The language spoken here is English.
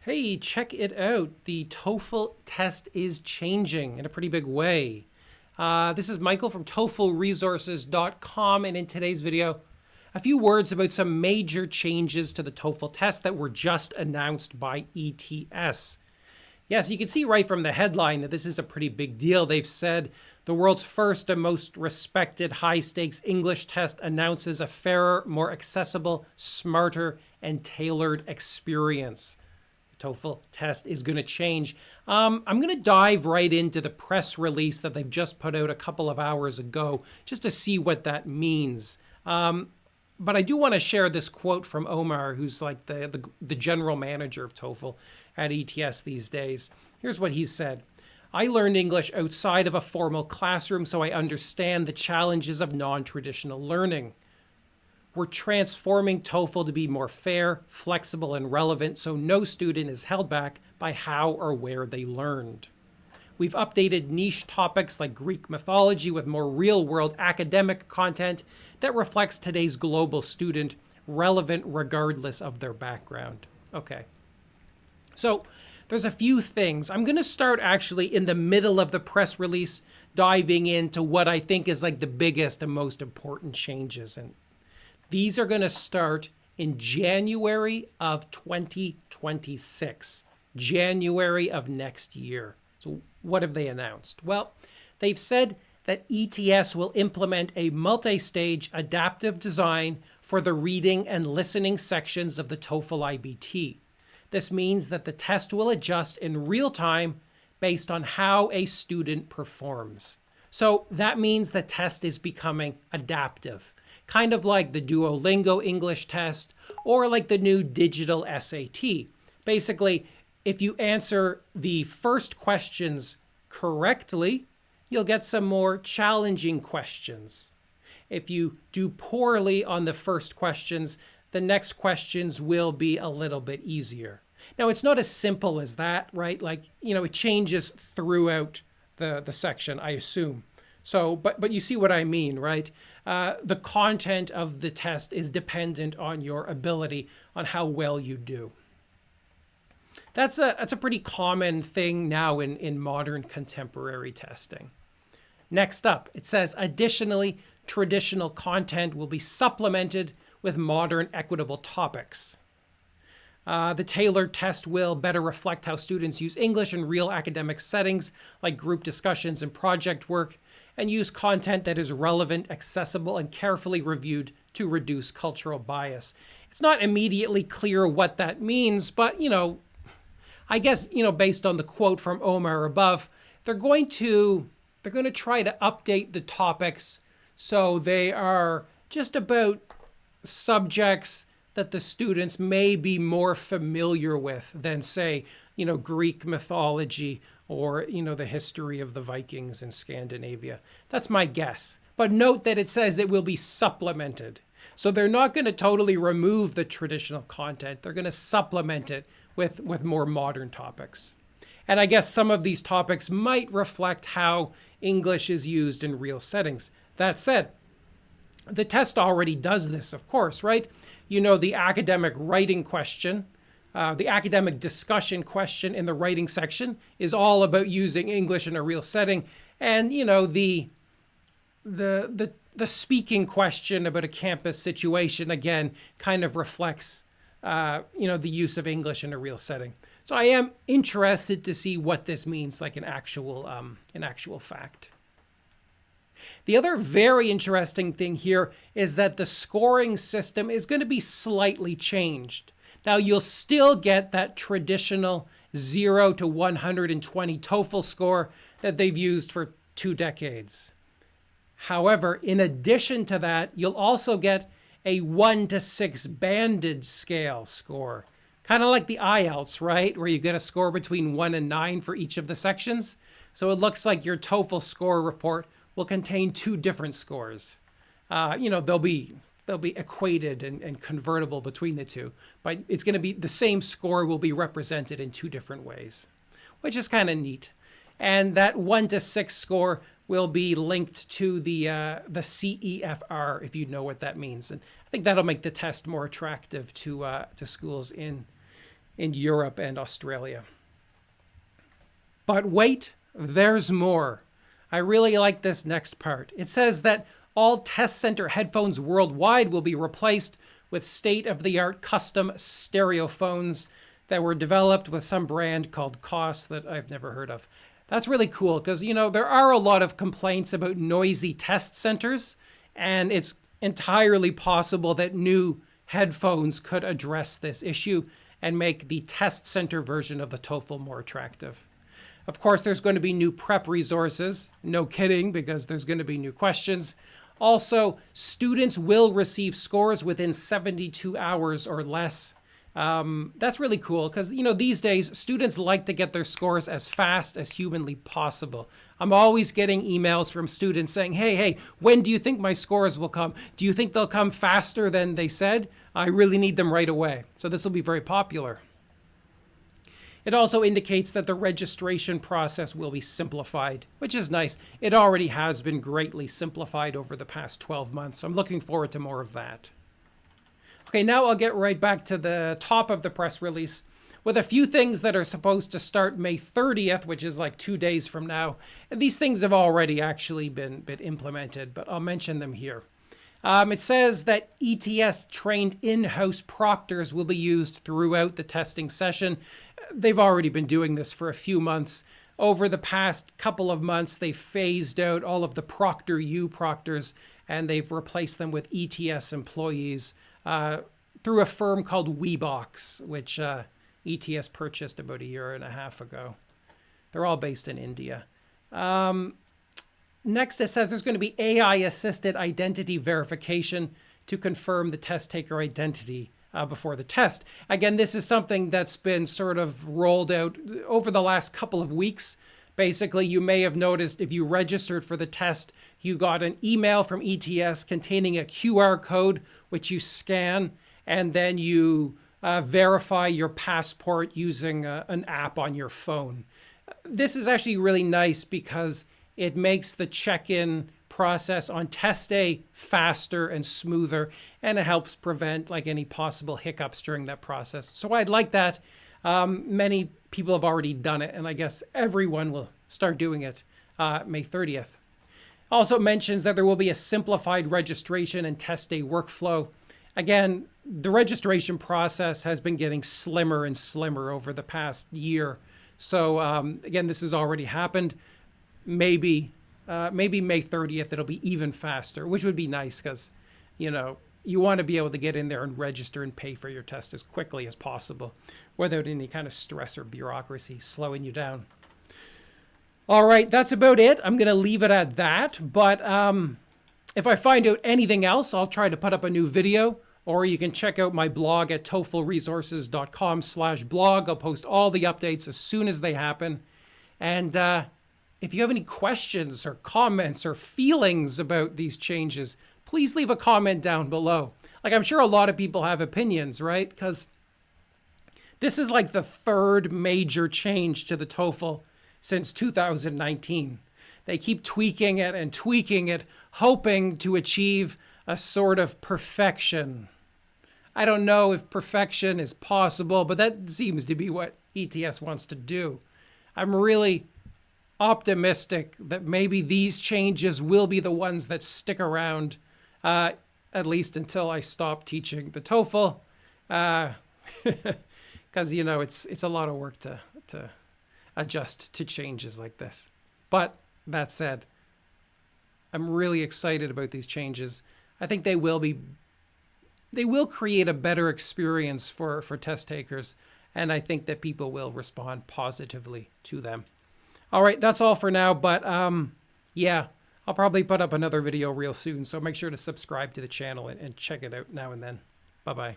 Hey, check it out. The TOEFL test is changing in a pretty big way. This is Michael from TOEFLresources.com, and in today's video, a few words about some major changes to the TOEFL test that were just announced by ETS. Yes, you can see right from the headline that this is a pretty big deal. They've said the world's first and most respected high-stakes English test announces a fairer, more accessible, smarter, and tailored experience. TOEFL test is going to change. I'm going to dive right into the press release that they've just put out a couple of hours ago just to see what that means. But I do want to share this quote from Omar, who's like the general manager of TOEFL at ETS these days. Here's what he said. I learned English outside of a formal classroom, so I understand the challenges of non-traditional learning. We're transforming TOEFL to be more fair, flexible, and relevant so no student is held back by how or where they learned. We've updated niche topics like Greek mythology with more real-world academic content that reflects today's global student, relevant regardless of their background. Okay. So there's a few things. I'm going to start actually in the middle of the press release, diving into what I think is like the biggest and most important changes. And these are going to start in January of 2026, January of next year. So what have they announced? Well, they've said that ETS will implement a multi-stage adaptive design for the reading and listening sections of the TOEFL IBT. This means that the test will adjust in real time based on how a student performs. So that means the test is becoming adaptive, kind of like the Duolingo English test or like the new digital SAT. Basically, if you answer the first questions correctly, you'll get some more challenging questions. If you do poorly on the first questions, the next questions will be a little bit easier. Now, it's not as simple as that, right? Like, it changes throughout the section, I assume. So, but you see what I mean, right? The content of the test is dependent on your ability, on how well you do. That's a pretty common thing now in modern contemporary testing. Next up, it says, additionally, traditional content will be supplemented with modern equitable topics. The tailored test will better reflect how students use English in real academic settings like group discussions and project work, and use content that is relevant, accessible, and carefully reviewed to reduce cultural bias. It's not immediately clear what that means, but, I guess, based on the quote from Omar above, they're going to try to update the topics so they are just about subjects that the students may be more familiar with than, say, Greek mythology or, the history of the Vikings in Scandinavia. That's my guess. But note that it says it will be supplemented. So they're not going to totally remove the traditional content. They're going to supplement it with more modern topics. And I guess some of these topics might reflect how English is used in real settings. That said, the test already does this, of course, right? The academic writing question, the academic discussion question in the writing section is all about using English in a real setting. And, the speaking question about a campus situation, again, kind of reflects, the use of English in a real setting. So I am interested to see what this means, like an actual fact. The other very interesting thing here is that the scoring system is going to be slightly changed. Now, you'll still get that traditional 0 to 120 TOEFL score that they've used for 2 decades. However, in addition to that, you'll also get a 1 to 6 banded scale score. Kind of like the IELTS, right? Where you get a score between 1 and 9 for each of the sections. So it looks like your TOEFL score report will contain 2 different scores. They'll be equated and convertible between the two, but it's going to be the same score will be represented in 2 different ways, which is kind of neat. And that 1 to 6 score will be linked to the CEFR, if you know what that means. And I think that'll make the test more attractive to schools in in Europe and Australia. But wait, there's more. I really like this next part. It says that all test center headphones worldwide will be replaced with state-of-the-art custom stereophones that were developed with some brand called COS that I've never heard of. That's really cool because, you know, there are a lot of complaints about noisy test centers, and it's entirely possible that new headphones could address this issue and make the test center version of the TOEFL more attractive. Of course, there's going to be new prep resources. No kidding, because there's going to be new questions. Also, students will receive scores within 72 hours or less. That's really cool because, you know, these days students like to get their scores as fast as humanly possible. I'm always getting emails from students saying, hey, when do you think my scores will come? Do you think they'll come faster than they said? I really need them right away. So this will be very popular. It also indicates that the registration process will be simplified, which is nice. It already has been greatly simplified over the past 12 months. So I'm looking forward to more of that. Okay, now I'll get right back to the top of the press release with a few things that are supposed to start May 30th, which is like 2 days from now. And these things have already actually been implemented, but I'll mention them here. It says that ETS-trained in-house proctors will be used throughout the testing session. They've already been doing this for a few months. Over the past couple of months, they've phased out all of the ProctorU proctors, and they've replaced them with ETS employees through a firm called Weebox, which ETS purchased about 1.5 years ago. They're all based in India. Next, it says there's going to be AI-assisted identity verification to confirm the test taker identity before the test. Again, this is something that's been sort of rolled out over the last couple of weeks. Basically, you may have noticed if you registered for the test, you got an email from ETS containing a QR code, which you scan, and then you verify your passport using an app on your phone. This is actually really nice because it makes the check-in process on test day faster and smoother, and it helps prevent like any possible hiccups during that process. So I'd like that. Many people have already done it, and I guess everyone will start doing it May 30th. Also mentions that there will be a simplified registration and test day workflow. Again, the registration process has been getting slimmer and slimmer over the past year. So again, this has already happened. Maybe May 30th, it'll be even faster, which would be nice because, you know, you want to be able to get in there and register and pay for your test as quickly as possible without any kind of stress or bureaucracy slowing you down. All right, that's about it. I'm going to leave it at that. But if I find out anything else, I'll try to put up a new video, or you can check out my blog at TOEFLresources.com/blog. I'll post all the updates as soon as they happen. And if you have any questions or comments or feelings about these changes, please leave a comment down below. Like, I'm sure a lot of people have opinions, right? Because this is like the third major change to the TOEFL since 2019. They keep tweaking it, hoping to achieve a sort of perfection. I don't know if perfection is possible, but that seems to be what ETS wants to do. I'm really optimistic that maybe these changes will be the ones that stick around, at least until I stop teaching the TOEFL, because you know it's a lot of work to adjust to changes like this. But that said, I'm really excited about these changes. I think they will create a better experience for test takers, and I think that people will respond positively to them. All right, that's all for now, but yeah, I'll probably put up another video real soon, so make sure to subscribe to the channel and check it out now and then. Bye-bye.